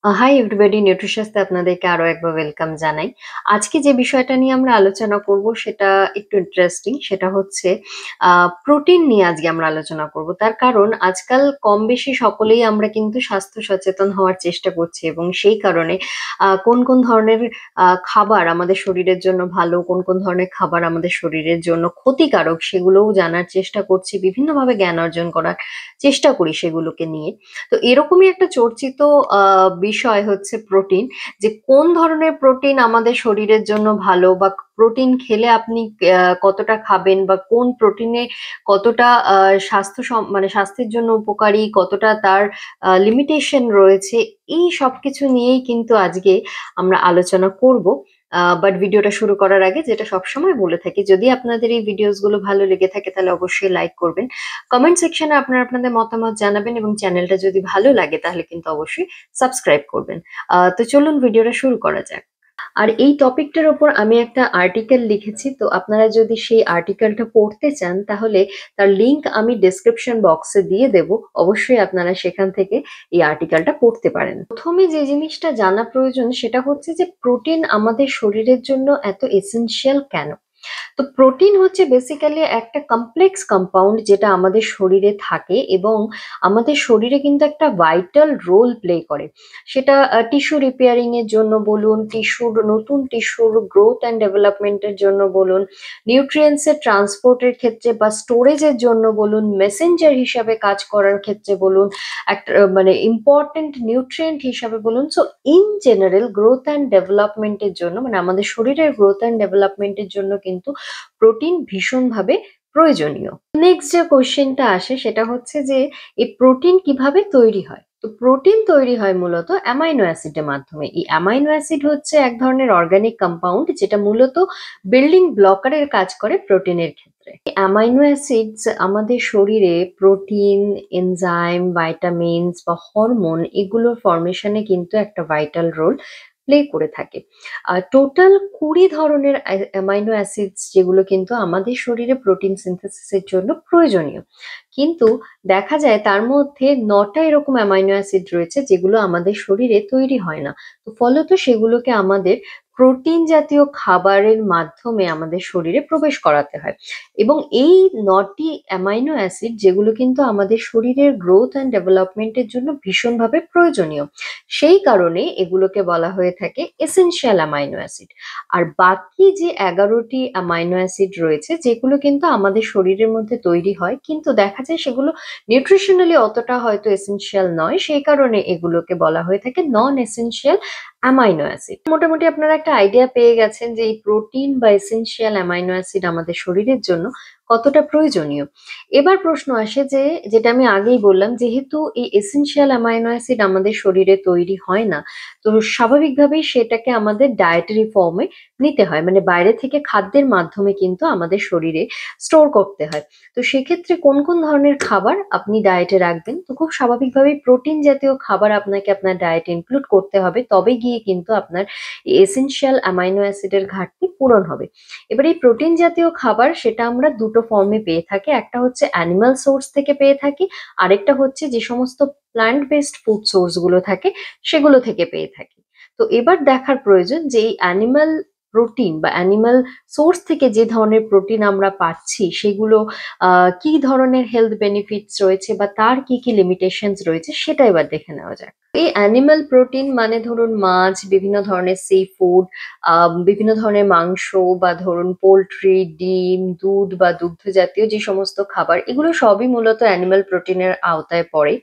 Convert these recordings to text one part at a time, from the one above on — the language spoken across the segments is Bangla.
হাই এভরিবডি, নিউট্রিশাসতে আপনাদেরকে আরো একবার ওয়েলকাম জানাই। আজকে যে বিষয়টা নিয়ে আমরা আলোচনা করব সেটা একটু ইন্টারেস্টিং। সেটা হচ্ছে প্রোটিন নিয়ে আজকে আমরা আলোচনা করব। তার কারণ আজকাল কম বেশি সকলেই আমরা কিন্তু স্বাস্থ্য সচেতন হওয়ার চেষ্টা করছি, এবং সেই কারণে কোন কোন ধরনের খাবার আমাদের শরীরের জন্য ভালো, কোন কোন ধরনের খাবার আমাদের শরীরের জন্য ক্ষতিকারক সেগুলোও জানার চেষ্টা করছি, বিভিন্নভাবে জ্ঞান অর্জন করার চেষ্টা করি সেগুলোকে নিয়ে। তো এরকমই একটা চর্চিত বিষয় হচ্ছে প্রোটিন, যে কোন ধরনের প্রোটিন আমাদের শরীরের জন্য ভালো, বা প্রোটিন খেলে আপনি কতটা খাবেন, বা কোন প্রোটিনে কতটা মানে স্বাস্থ্যের জন্য উপকারী, কতটা তার লিমিটেশন রয়েছে। এই সবকিছু নিয়েই কিন্তু আজকে আমরা আলোচনা করব। বাট ভিডিওটা শুরু করার আগে যেটা সবসময় বলে থাকি, যদি আপনাদের এই ভিডিওস গুলো ভালো লেগে থাকে তাহলে অবশ্যই লাইক করবেন, কমেন্ট সেকশনে আপনারা আপনাদের মতামত জানাবেন, এবং চ্যানেলটা যদি ভালো লাগে তাহলে কিন্তু অবশ্যই সাবস্ক্রাইব করবেন। তো চলুন ভিডিওটা শুরু করা যাক। আর এই টপিকটার ওপর আমি একটা আর্টিকেল লিখেছি, তো আপনারা যদি সেই আর্টিকেলটা পড়তে চান তাহলে তার লিংক আমি ডেসক্রিপশন বক্সে দিয়ে দেব। অবশ্যই আপনারা সেখান থেকে এই আর্টিকেলটা পড়তে পারেন। প্রথমে যে জিনিসটা জানা প্রয়োজন সেটা হচ্ছে যে প্রোটিন আমাদের শরীরের জন্য এত এসেনশিয়াল কেন। তো প্রোটিন হচ্ছে বেসিক্যালি একটা কমপ্লেক্স কম্পাউন্ড যেটা আমাদের শরীরে থাকে, এবং আমাদের শরীরে কিন্তু একটা ভাইটাল রোল প্লে করে। সেটা টিস্যু রিপেয়ারিং এর জন্য বলুন, নতুন টিস্যুর গ্রোথ অ্যান্ড ডেভেলপমেন্টের জন্য বলুন, নিউট্রিয়েন্টস এর ট্রান্সপোর্টের ক্ষেত্রে বা স্টোরেজের জন্য বলুন, মেসেঞ্জার হিসাবে কাজ করার ক্ষেত্রে বলুন, একটা মানে ইম্পর্টেন্ট নিউট্রিয়েন্ট হিসাবে বলুন। So in general growth and ডেভেলপমেন্টের জন্য, মানে আমাদের শরীরের গ্রোথ অ্যান্ড ডেভেলপমেন্টের জন্য কিন্তু প্রোটিন ভীষণভাবে প্রয়োজনীয়। নেক্সট যে কোশ্চেনটা আসে সেটা হচ্ছে যে এই প্রোটিন কিভাবে তৈরি হয়। তো প্রোটিন তৈরি হয় মূলত অ্যামাইনো অ্যাসিডের মাধ্যমে। এই অ্যামাইনো অ্যাসিড হচ্ছে এক ধরনের অর্গানিক কম্পাউন্ড যেটা মূলত বিল্ডিং ব্লকারের কাজ করে প্রোটিনের ক্ষেত্রে। অ্যামাইনো অ্যাসিডস আমাদের শরীরে প্রোটিন, এনজাইম, ভাইটামিনস বা হরমোন এগুলোর ফরমেশনে কিন্তু একটা ভাইটাল রোল প্লে করে থাকে। টোটাল 20 ধরনের অ্যামাইনো অ্যাসিডস যেগুলো কিন্তু আমাদের শরীরে প্রোটিন সিনথেসিসের জন্য প্রয়োজনীয়। কিন্তু দেখা যায় তার মধ্যে 9টা এরকম অ্যামাইনো অ্যাসিড রয়েছে যেগুলো আমাদের শরীরে তৈরি হয় না। তো ফলত সেগুলোকে আমাদের প্রোটিন জাতীয় খাবারের মাধ্যমে আমাদের শরীরে প্রবেশ করাতে হয়। এবং এই 9টি অ্যামাইনো অ্যাসিড যেগুলো কিন্তু আমাদের শরীরের গ্রোথ অ্যান্ড ডেভেলপমেন্টের জন্য ভীষণভাবে প্রয়োজনীয়, সেই কারণে এগুলোকে বলা হয়ে থাকে এসেনশিয়াল অ্যামাইনো অ্যাসিড। আর বাকি যে 11টি অ্যামাইনো অ্যাসিড রয়েছে যেগুলো কিন্তু আমাদের শরীরের মধ্যে তৈরি হয়, কিন্তু দেখা যায় সেগুলো নিউট্রিশনালি অতটা হয়তো এসেনশিয়াল নয়, সেই কারণে এগুলোকে বলা হয়ে থাকে নন এসেনশিয়াল অ্যামাইনো অ্যাসিড। মোটামুটি আপনারা একটা আইডিয়া পেয়ে গেছেন যে এই প্রোটিন বা এসেনশিয়াল অ্যামাইনো অ্যাসিড আমাদের শরীরের জন্য কতটা প্রয়োজনীয়। এবার প্রশ্ন আসে যে, যেটা আমি আগেই বললাম, যেহেতু এই এসেনশিয়াল অ্যামাইনো অ্যাসিড আমাদের শরীরে তৈরি হয় না, তো স্বাভাবিকভাবেই সেটাকে আমাদের ডায়েটারি ফর্মে নিতে হয়, মানে বাইরে থেকে খাদ্যের মাধ্যমে কিন্তু আমাদের শরীরে স্টোর করতে হয়। তো সেক্ষেত্রে কোন কোন ধরনের খাবার আপনি ডায়েটে রাখবেন, তো খুব স্বাভাবিকভাবেই প্রোটিন জাতীয় খাবার আপনাকে আপনার ডায়েটে ইনক্লুড করতে হবে, তবে গিয়ে কিন্তু আপনার এসেনশিয়াল অ্যামাইনো অ্যাসিডের ঘাটতি পূরণ হবে। এবার এই প্রোটিন জাতীয় খাবার সেটা আমরা দুটো ফর্মে পেয়ে থাকি, একটা হচ্ছে অ্যানিমাল সোর্স থেকে পেয়ে থাকি, আরেকটা হচ্ছে যে সমস্ত প্ল্যান্ট বেসড ফুড সোর্স গুলো থাকে সেগুলো থেকে পেয়ে থাকি। তো এবার দেখার প্রয়োজন যে এই অ্যানিমাল প্রোটিন বা অ্যানিমাল সোর্স থেকে যে ধরনের প্রোটিন আমরা পাচ্ছি সেগুলো কি ধরনের হেলথ বেনিফিটস রয়েছে বা তার কি কি লিমিটেশনস রয়েছে সেটা এবার দেখে নেওয়া যাক। এই অ্যানিমাল প্রোটিন মানে ধরুন মাছ, বিভিন্ন ধরনের সি ফুড, বিভিন্ন ধরনের মাংস, বা ধরুন পোল্ট্রি, ডিম, দুধ বা দুগ্ধ জাতীয় যে সমস্ত খাবার, এগুলো সবই মূলত অ্যানিমাল প্রোটিনের আওতায় পড়ে।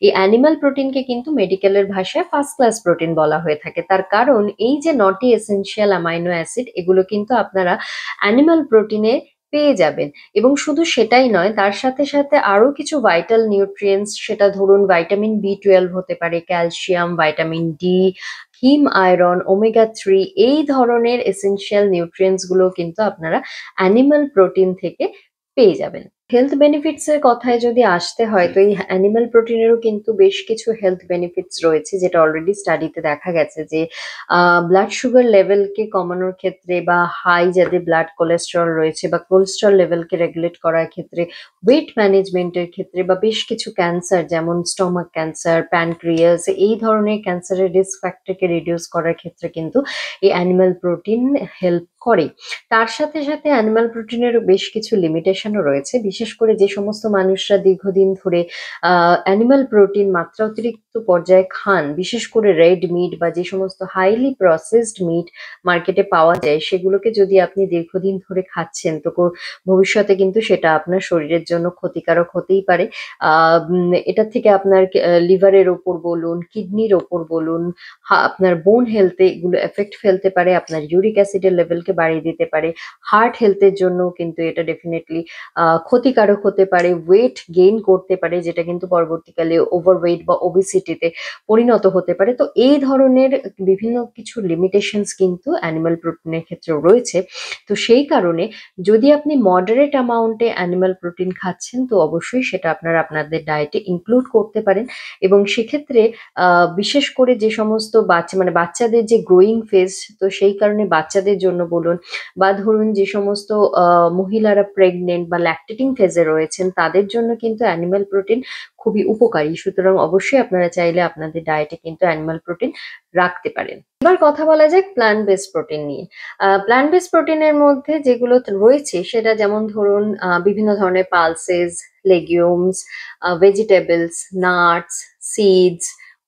এই অ্যানিমাল প্রোটিনকে কিন্তু মেডিকেলের ভাষায় ফার্স্ট ক্লাস প্রোটিন বলা হয়ে থাকে। তার কারণ এই যে 9টি এসেনশিয়াল অ্যামাইনো অ্যাসিড এগুলো কিন্তু আপনারা অ্যানিমাল প্রোটিনে পেয়ে যাবেন। এবং শুধু সেটাই নয়, তার সাথে সাথে আরো কিছু ভাইটাল নিউট্রিয়েন্টস, সেটা ধরুন ভিটামিন বি 12 হতে পারে, ক্যালসিয়াম, ভিটামিন ডি, হিম আয়রন, ওমেগা 3, এই ধরনের এসেনশিয়াল নিউট্রিয়েন্টস গুলো কিন্তু আপনারা অ্যানিমাল প্রোটিন থেকে পেয়ে যাবেন। হেলথ বেনিফিটস এর কথায় যদি আসতে হয় তো এই অ্যানিমাল প্রোটিনেরও কিন্তু বেশ কিছু হেলথ বেনিফিটস রয়েছে, যেটা অলরেডি স্টাডিতে দেখা গেছে যে ব্লাড সুগার লেভেলকে কমানোর ক্ষেত্রে বা হাই যাদের ব্লাড কোলেস্টেরল রয়েছে বা কোলেস্টেরল লেভেলকে রেগুলেট করার ক্ষেত্রে, ওয়েট ম্যানেজমেন্টের ক্ষেত্রে বা বেশ কিছু ক্যান্সার যেমন স্টমাক ক্যান্সার, প্যানক্রিয়াস, এই ধরনের ক্যান্সারের রিস্ক ফ্যাক্টরকে রিডিউস করার ক্ষেত্রে কিন্তু এই অ্যানিমাল প্রোটিন হেল্প করে। তার সাথে সাথে অ্যানিমাল প্রোটিনেরও বেশ কিছু লিমিটেশনও রয়েছে, বিশেষ করে যে সমস্ত মানুষরা দীর্ঘদিন ধরে অ্যানিমাল প্রোটিন মাত্রা অতিরিক্ত পর্যায়ে খান, বিশেষ করে রেড মিট বা যে সমস্ত হাইলি প্রসেসড মিট মার্কেটে পাওয়া যায়, সেগুলোকে যদি আপনি দীর্ঘদিন ধরে খাচ্ছেন তো ভবিষ্যতে কিন্তু সেটা আপনার শরীরের জন্য ক্ষতিকারক হতেই পারে। এটা থেকে আপনার লিভারের ওপর বলুন, কিডনির ওপর বলুন, আপনার বোন হেলথে এগুলো এফেক্ট ফেলতে পারে, আপনার ইউরিক অ্যাসিডের লেভেলকে বাড়িয়ে দিতে পারে। হার্ট হেলথের জন্য কিন্তু এটা ডেফিনেটলি ক্ষতিকারক হতে পারে, ওয়েট গেইন করতে পারে, যেটা কিন্তু পরবর্তীকালে ওভারওয়েট বা ওবেসিটিতে পরিণত হতে পারে। তো এই ধরনের বিভিন্ন কিছু লিমিটেশনস কিন্তু অ্যানিমাল প্রোটিনের ক্ষেত্রে রয়েছে। তো সেই কারণে যদি আপনি মডারেট অ্যামাউন্টে অ্যানিমাল প্রোটিন খাচ্ছেন তো অবশ্যই সেটা আপনারা আপনাদের ডায়েটে ইনক্লুড করতে পারেন। এবং সেক্ষেত্রে বিশেষ করে যে সমস্ত মানে বাচ্চাদের যে গ্রোয়িং ফেজ, তো সেই কারণে বাচ্চাদের জন্য বলুন বা ধরুন যে সমস্ত মহিলারা প্রেগনেন্ট বা ল্যাকটেটিং ফেজে রয়েছেন তাদের জন্য কিন্তু অ্যানিমাল প্রোটিন খুবই উপকারী। সুতরাং অবশ্যই আপনারা চাইলে আপনাদের ডায়েটে কিন্তু অ্যানিমাল প্রোটিন রাখতে পারেন। এবার কথা বলা যাক প্ল্যান্ট বেসড প্রোটিন নিয়ে। প্ল্যান্ট বেসড প্রোটিনের মধ্যে যেগুলো রয়েছে সেটা যেমন ধরুন বিভিন্ন ধরনের pulses, legumes, vegetables, nuts, seeds,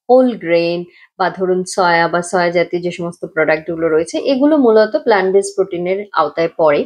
whole grain বা ধরুন সয়া বা সয়া জাতীয় যে সমস্ত প্রোডাক্ট গুলো রয়েছে এগুলো মূলত প্ল্যান্ট বেসড প্রোটিনের আওতায় পড়ে।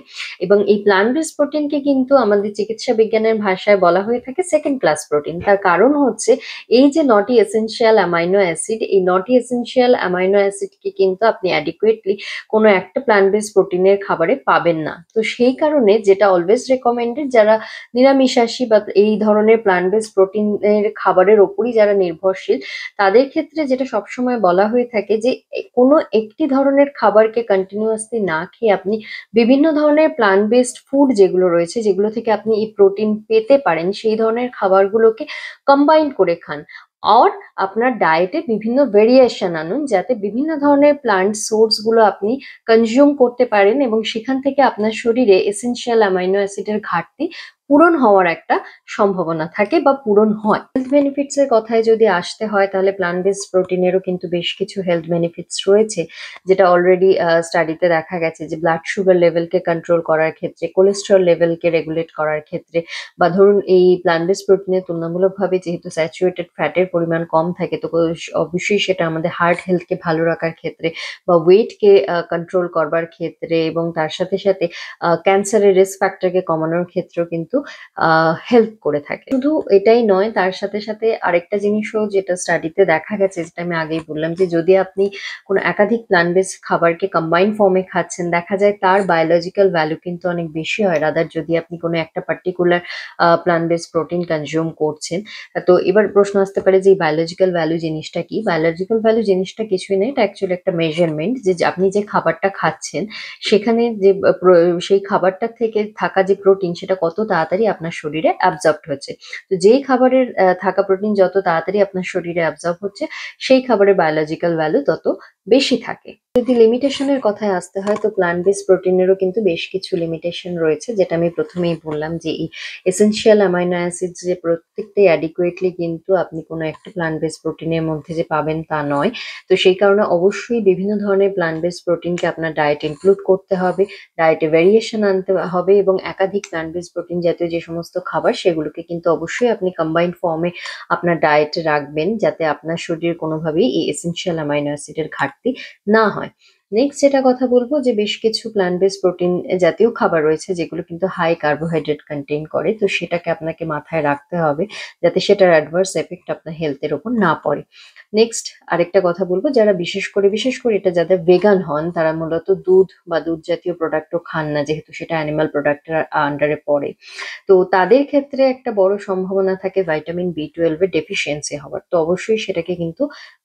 এবং এই প্ল্যান্ট বেসড প্রোটিনকে কিন্তু আমাদের চিকিৎসা বিজ্ঞানের ভাষায় বলা হয়ে থাকে সেকেন্ড ক্লাস প্রোটিন। তার কারণ হচ্ছে এই যে নটি এসেনশিয়াল অ্যামাইনো অ্যাসিড, এই নটি এসেনশিয়াল অ্যামাইনো অ্যাসিডকে কিন্তু আপনি অ্যাডিকুয়েটলি কোনো একটা প্ল্যান্ট বেসড প্রোটিনের খাবারে পাবেন না। তো সেই কারণে যেটা অলওয়েজ রেকমেন্ডেড, যারা নিরামিষাশী বা এই ধরনের প্ল্যান্ট বেসড প্রোটিনের খাবারের ওপরই যারা নির্ভরশীল, তাদের ক্ষেত্রে যেটা সবসময় বলা হয়ে থাকে যে কোনো একটি ধরনের খাবারকে কন্টিনিউয়াসলি না খেয়ে আপনি বিভিন্ন ধরনের প্ল্যান্ট বেসড ফুড যেগুলো রয়েছে, যেগুলো থেকে আপনি এই প্রোটিন পেতে পারেন, সেই ধরনের খাবারগুলোকে কম্বাইন করে খান। আর আপনার ডায়েটে বিভিন্ন ভেরিয়েশন আনুন, যাতে বিভিন্ন ধরনের প্লান্ট সোর্স গুলো আপনি কনজিউম করতে পারেন এবং সেখান থেকে আপনার শরীরে এসেনশিয়াল অ্যামাইনো অ্যাসিডের ঘাটতি পূরণ হওয়ার একটা সম্ভাবনা থাকে বা পূরণ হয়। হেলথ বেনিফিটস এর কথায় যদি আসতে হয় তাহলে প্ল্যান্ট বেসড প্রোটিনেরও কিন্তু বেশ কিছু হেলথ বেনিফিটস রয়েছে, যেটা অলরেডি স্টাডিতে দেখা গেছে যে ব্লাড সুগার লেভেলকে কন্ট্রোল করার ক্ষেত্রে, কোলেস্টেরল লেভেলকে রেগুলেট করার ক্ষেত্রে, বা ধরুন এই প্ল্যান্ট বেসড প্রোটিনের তুলনামূলকভাবে যেহেতু স্যাচুরেটেড ফ্যাটের পরিমাণ কম থাকে তো অবশ্যই সেটা আমাদের হার্ট হেলথকে ভালো রাখার ক্ষেত্রে বা ওয়েটকে কন্ট্রোল করবার ক্ষেত্রে এবং তার সাথে সাথে ক্যান্সারের রিস্ক ফ্যাক্টরকে কমানোর ক্ষেত্রেও কিন্তু হেল্প করে থাকে। শুধু এটাই নয়, তার সাথে সাথে আরেকটা জিনিসও যেটা স্টাডিতে দেখা গেছে, যেটা আমি আগেই বললাম, যে যদি আপনি কোনো একাধিক প্ল্যান্ট বেসড খাবারকে কম্বাইন ফর্মে খাচ্ছেন, দেখা যায় তার বায়োলজিক্যাল ভ্যালু কিন্তু অনেক বেশি হয় রাদার যদি আপনি কোনো একটা particular plant based protein consume করছেন। তো এবার প্রশ্ন আসতে পারে যে বায়োলজিক্যাল ভ্যালু জিনিসটা কি? বায়োলজিক্যাল ভ্যালু জিনিসটা কিছুই নেই, এটা অ্যাকচুয়ালি একটা মেজারমেন্ট যে আপনি যে খাবারটা খাচ্ছেন সেখানে যে সেই খাবারটা থেকে থাকা যে প্রোটিন সেটা কত তাড়াতাড়ি আপনার শরীরে অ্যাবজর্বড হচ্ছে। তো যেই খাবারের থাকা প্রোটিন যত তাড়াতাড়ি আপনার শরীরে অ্যাবজর্ব হচ্ছে সেই খাবারের বায়োলজিক্যাল ভ্যালু তত বেশি থাকে। যদি লিমিটেশনের কথায় আসতে হয় তো প্ল্যান্ট বেসড প্রোটিনেরও কিন্তু বেশ কিছু লিমিটেশন রয়েছে, যেটা আমি প্রথমেই বললাম যে এই এসেনশিয়াল অ্যামাইনো অ্যাসিড যে প্রত্যেকটাই অ্যাডিকুয়েটলি কিন্তু আপনি কোনো একটা প্ল্যান্ট বেসড প্রোটিনের মধ্যে যে পাবেন তা নয়। তো সেই কারণে অবশ্যই বিভিন্ন ধরনের প্ল্যান্ট বেসড প্রোটিনকে আপনার ডায়েট ইনক্লুড করতে হবে, ডায়েটে ভেরিয়েশন আনতে হবে এবং একাধিক প্ল্যান্ট বেসড প্রোটিন জাতীয় যে সমস্ত খাবার সেগুলোকে কিন্তু অবশ্যই আপনি কম্বাইন্ড ফর্মে আপনার ডায়েটে রাখবেন, যাতে আপনার শরীর কোনোভাবেই এই এসেনশিয়াল অ্যামাইনো অ্যাসিডের ঘাটতি না হয়। নেক্সট যেটা কথা বলবো যে বেশ কিছু প্ল্যান্ট বেসড প্রোটিন জাতীয় খাবার রয়েছে যেগুলো কিন্তু হাই কার্বোহাইড্রেট কন্টেইন করে, তো সেটাকে আপনাকে মাথায় রাখতে হবে যাতে সেটার অ্যাডভার্স এফেক্ট আপনার হেলথের ওপর না পড়ে। নেক্সট আরেকটা কথা বলবো, যারা বিশেষ করে এটা যাদের ভেগান হন তারা মূলত দুধ বা দুধ জাতীয় প্রোডাক্টও খান না, যেহেতু সেটা অ্যানিমাল প্রোডাক্টের আন্ডারে পড়ে। তো তাদের ক্ষেত্রে একটা বড় সম্ভাবনা থাকে ভিটামিন B12 এর ডেফিসিয়েন্সি হওয়ার, তো অবশ্যই সেটাকে কিন্তু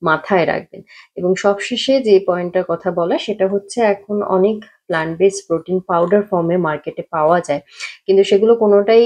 মাথায় রাখবেন। এবং সবশেষে যে পয়েন্টটার কথা বলা সেটা হচ্ছে এখন অনেক প্ল্যান্ট বেস প্রোটিন পাউডার ফর্মে মার্কেটে পাওয়া যায়, কিন্তু সেগুলো কোনোটাই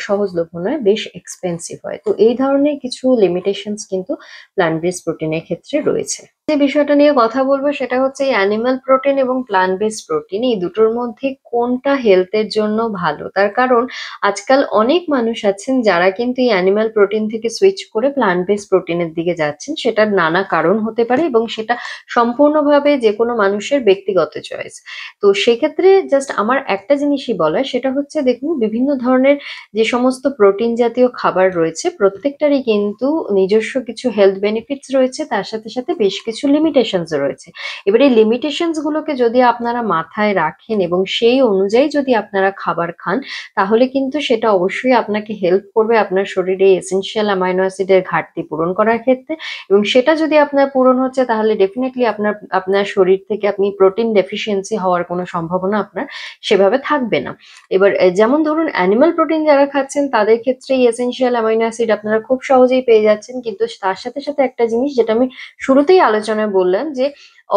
সহজলভ্য নয়, বেশ এক্সপেন্সিভ হয়। তো এই ধরনের কিছু লিমিটেশনস কিন্তু প্ল্যান্ট বেস প্রোটিনের ক্ষেত্রে রয়েছে। যে বিষয়টা নিয়ে কথা বলবো সেটা হচ্ছে এই অ্যানিমাল প্রোটিন এবং প্ল্যান্ট বেস প্রোটিন এই দুটোর মধ্যে কোনটা হেলথের জন্য ভালো। তার কারণ আজকাল অনেক মানুষ আছেন যারা কিন্তু এই অ্যানিমাল প্রোটিন থেকে সুইচ করে প্ল্যান্ট বেস প্রোটিনের দিকে যাচ্ছেন। সেটার নানা কারণ হতে পারে এবং সেটা সম্পূর্ণভাবে যেকোনো মানুষের ব্যক্তিগত চয়েস। তো সেক্ষেত্রে জাস্ট আমার একটা জিনিসই বলার, সেটা হচ্ছে দেখুন বিভিন্ন ধরনের যে সমস্ত প্রোটিন জাতীয় খাবার রয়েছে প্রত্যেকটারই কিন্তু নিজস্ব কিছু হেলথ বেনিফিটস রয়েছে, তার সাথে সাথে বেশ কিছু লিমিটেশনস রয়েছে। এবার এই লিমিটেশনস গুলোকে যদি আপনারা মাথায় রাখেন এবং সেই অনুযায়ী যদি আপনারা খাবার খান, তাহলে কিন্তু সেটা অবশ্যই আপনাকে হেল্প করবে আপনার শরীরে এসেনশিয়াল অ্যামাইনো অ্যাসিডের ঘাটতি পূরণ করার ক্ষেত্রে। এবং সেটা যদি আপনার পূরণ হচ্ছে তাহলে ডেফিনেটলি আপনার আপনার শরীর থেকে আপনি প্রোটিন ডেফিসিয়েন্সি হওয়ার কোনো সম্ভাবনা আপনার সেভাবে থাকবে না। এবার যেমন ধরুন অ্যানিমাল প্রোটিন যারা খাচ্ছেন তাদের ক্ষেত্রে এই এসেনশিয়াল অ্যামাইনো অ্যাসিড আপনারা খুব সহজেই পেয়ে যাচ্ছেন, কিন্তু তার সাথে সাথে একটা জিনিস যেটা আমি শুরুতেই আলোচনায় বললাম যে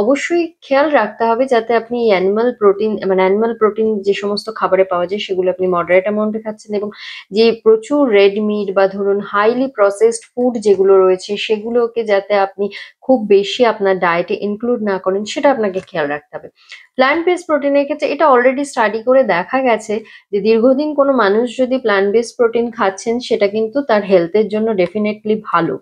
অবশ্যই খেয়াল রাখতে হবে যাতে আপনি অ্যানিমাল প্রোটিন মানে অ্যানিমাল প্রোটিন যে সমস্ত খাবারে পাওয়া যায় সেগুলো আপনি মডারেট অ্যামাউন্টে খাচ্ছেন, এবং যে প্রচুর রেড মিট বা ধরুন হাইলি প্রসেসড ফুড যেগুলো রয়েছে সেগুলোকে যাতে আপনি খুব বেশি আপনার ডায়েটে ইনক্লুড না করেন সেটা আপনাকে খেয়াল রাখতে হবে। প্ল্যান্ট বেস প্রোটিনের ক্ষেত্রে এটা অলরেডি স্টাডি করে দেখা গেছে যে দীর্ঘদিন কোনো মানুষ যদি প্ল্যান্ট বেস প্রোটিন খাচ্ছেন সেটা কিন্তু তার হেলথের জন্য ডেফিনেটলি ভালো।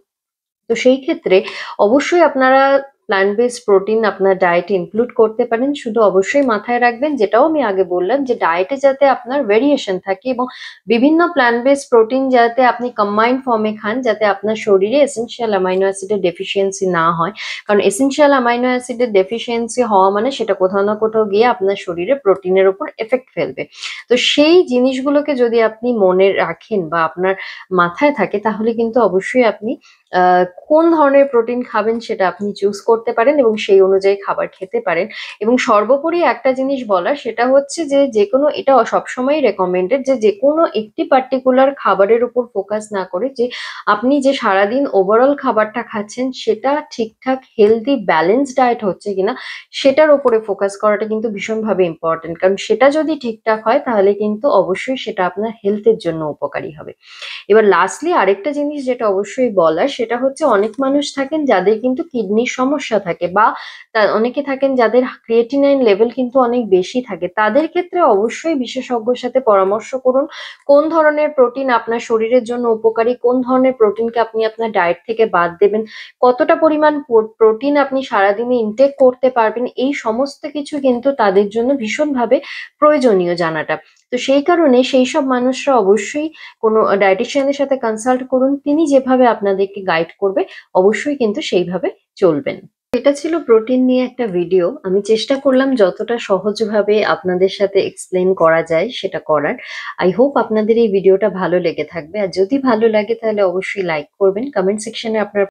তো সেই ক্ষেত্রে অবশ্যই আপনারা প্ল্যান্ট বেস প্রোটিন আপনার ডায়েটে ইনক্লুড করতে পারেন। শুধু অবশ্যই মাথায় রাখবেন, যেটাও আমি আগে বললাম, যে ডায়েটে যাতে আপনার ভেরিয়েশন থাকে এবং বিভিন্ন প্ল্যান্ট বেস প্রোটিন যাতে আপনি কম্বাইন্ড ফর্মে খান, যাতে আপনার শরীরে এসেনশিয়াল অ্যামাইনো অ্যাসিডের ডেফিসিয়েন্সি না হয়। কারণ এসেনশিয়াল অ্যামাইনো অ্যাসিডের ডেফিসিয়েন্সি হওয়া মানে সেটা কোথাও না কোথাও গিয়ে আপনার শরীরে প্রোটিনের উপর এফেক্ট ফেলবে। তো সেই জিনিসগুলোকে যদি আপনি মনে রাখেন বা আপনার মাথায় থাকে তাহলে কিন্তু অবশ্যই আপনি কোন ধরনের প্রোটিন খাবেন সেটা আপনি চুজ করতে পারেন এবং সেই অনুযায়ী খাবার খেতে পারেন। এবং সর্বোপরি একটা জিনিস বলার, সেটা হচ্ছে যে যেকোনো, এটা সবসময়ই রেকমেন্ডেড যে যেকোনো একটি পার্টিকুলার খাবারের উপর ফোকাস না করে যে আপনি যে সারাদিন ওভারঅল খাবারটা খাচ্ছেন সেটা ঠিকঠাক হেলদি ব্যালেন্স ডায়েট হচ্ছে কিনা সেটার উপরে ফোকাস করাটা কিন্তু ভীষণভাবে ইম্পর্টেন্ট। কারণ সেটা যদি ঠিকঠাক হয় তাহলে কিন্তু অবশ্যই সেটা আপনার হেলথের জন্য উপকারী হবে। এবার লাস্টলি আরেকটা জিনিস যেটা অবশ্যই বলার, সেটা হচ্ছে অনেক মানুষ থাকেন যাদের কিন্তু কিডনির সমস্যা থাকে, বা অনেকে থাকেন যাদের ক্রিয়েটিনাইন লেভেল কিন্তু অনেক বেশি থাকে। তাদের ক্ষেত্রে অবশ্যই বিশেষজ্ঞের সাথে পরামর্শ করুন কোন ধরনের প্রোটিন আপনার শরীরের জন্য উপকারী, কোন ধরনের প্রোটিনকে আপনি আপনার ডায়েট থেকে বাদ দেবেন, কতটা পরিমাণ প্রোটিন আপনি সারাদিনে ইনটেক করতে পারবেন, এই সমস্ত কিছু কিন্তু তাদের জন্য ভীষণভাবে প্রয়োজনীয় জানাটা। তো সেই কারণে সেই সব মানুষরা অবশ্যই কোনো ডায়েটিশিয়ানের সাথে কনসাল্ট করুন, তিনি যেভাবে আপনাদেরকে গাইড করবে অবশ্যই কিন্তু সেইভাবে চলবেন। এটা ছিল প্রোটিন নিয়ে একটা ভিডিও। আমি চেষ্টা করলাম যতটা সহজভাবে আপনাদের সাথে এক্সপ্লেন করা যায় সেটা করার। আই হোপ আপনাদের এই ভিডিওটা ভালো লেগে থাকবে, আর যদি ভালো লাগে তাহলে অবশ্যই লাইক করবেন, কমেন্ট সেকশনে আপনার